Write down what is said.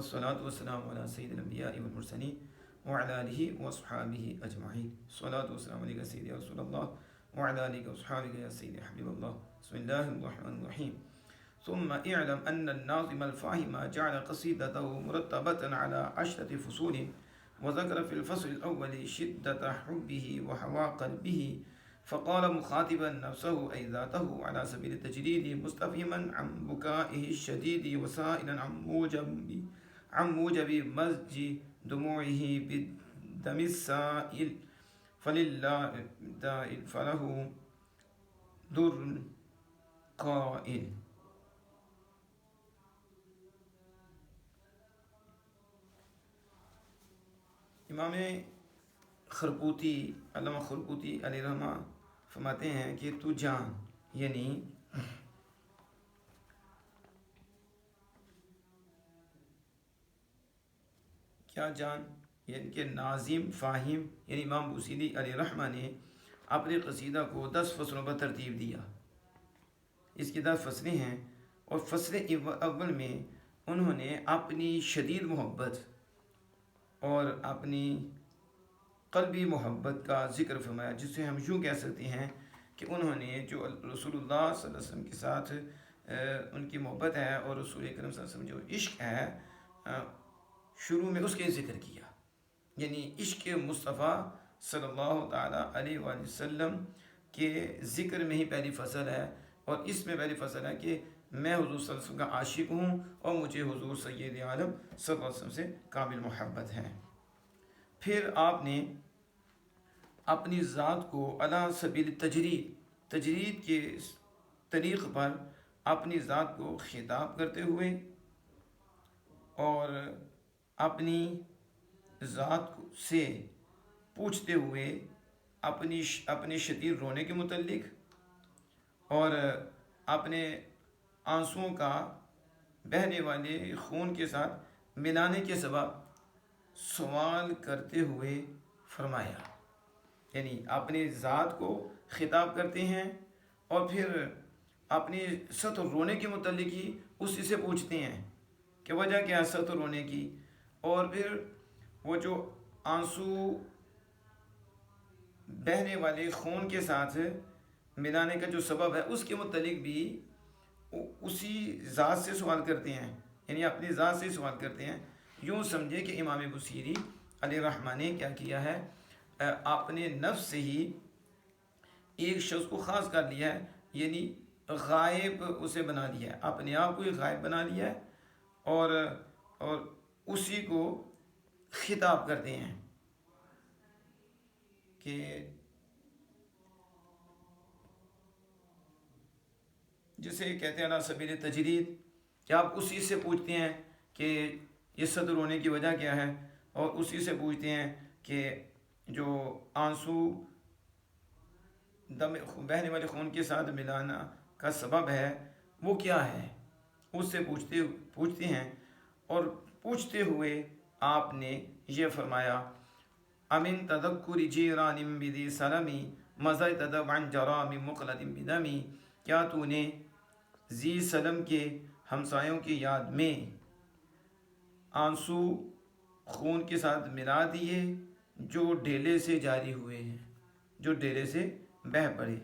والصلاة والسلام على سيد الأنبياء والمرسلين وعلى آله وأصحابه أجمعين. الصلاة والسلام عليك سيدي يا رسول الله وعلى آلك وأصحابك يا سيدي حبيب الله. بسم الله الرحمن الرحيم. ثم اعلم أن الناظم الفاهم جعل قصيدته مرتبة على 10 فصول، وذكر في الفصل الأول شدة حبه وهوى قلبه، فقال مخاطبا نفسه أي ذاته على سبيل التجريد، مستفهما عن بكائه الشديد، وسائلا عن موجب مزج دموعه بالدم السائل، فلله دائل فله در قائل. امام خرقوتی علامہ خرقوتی علیہ رحمہ فرماتے ہیں کہ تو جان، یعنی کیا جان، یعنی کہ ناظم فاہم یعنی امام بوصیری علیہ رحمہ نے اپنے قصیدہ کو 10 فصلوں پر ترتیب دیا. اس کی 10 فصلیں ہیں، اور فصل اول میں انہوں نے اپنی شدید محبت اور اپنی قلبی محبت کا ذکر فرمایا، جس سے ہم یوں کہہ سکتے ہیں کہ انہوں نے جو رسول اللہ صلی اللہ علیہ وسلم کے ساتھ ان کی محبت ہے اور رسول اکرم صلی اللہ علیہ وسلم جو عشق ہے شروع میں اس کے ذکر کیا. یعنی عشق مصطفیٰ صلی اللہ تعالیٰ علیہ وآلہ وسلم کے ذکر میں ہی پہلی فصل ہے، اور اس میں پہلی فصل ہے کہ میں حضور صلی اللہ علیہ وسلم کا عاشق ہوں اور مجھے حضور سید عالم صلی اللہ علیہ وسلم سے کامل محبت ہے. پھر آپ نے اپنی ذات کو علی سبیل تجرید کے طریق پر اپنی ذات کو خطاب کرتے ہوئے اور اپنی ذات سے پوچھتے ہوئے اپنے شدید رونے کے متعلق اور اپنے آنسوؤں کا بہنے والے خون کے ساتھ ملانے کے سبب سوال کرتے ہوئے فرمایا. یعنی اپنی ذات کو خطاب کرتے ہیں اور پھر اپنی ست رونے کے متعلق ہی اسی سے پوچھتے ہیں کہ وجہ کیا ہے ست رونے کی، اور پھر وہ جو آنسو بہنے والے خون کے ساتھ ملانے کا جو سبب ہے اس کے متعلق بھی اسی ذات سے سوال کرتے ہیں، یعنی اپنی ذات سے سوال کرتے ہیں. یوں سمجھے کہ امام بوصیری علیہ رحمہ نے کیا کیا ہے، اپنے نفس سے ہی ایک شخص کو خاص کر لیا ہے، یعنی غائب اسے بنا لیا ہے، اپنے آپ کو ہی غائب بنا لیا ہے اور اسی کو خطاب کرتے ہیں کہ جسے کہتے ہیں نا سبیل تجرید، کہ آپ اسی سے پوچھتے ہیں کہ یہ صدر ہونے کی وجہ کیا ہے، اور اسی سے پوچھتے ہیں کہ جو آنسو بہنے والے خون کے ساتھ ملانا کا سبب ہے وہ کیا ہے، اس سے پوچھتے ہیں. اور پوچھتے ہوئے آپ نے یہ فرمایا امن تذکر جیران بدی سلمی مزہ تدب عن جرام مقلد بدمی، کیا تو نے ذی سلم کے ہمسایوں کی یاد میں آنسو خون کے ساتھ ملا دیے جو ڈھیلے سے جاری ہوئے ہیں، جو ڈھیلے سے بہہ پڑے.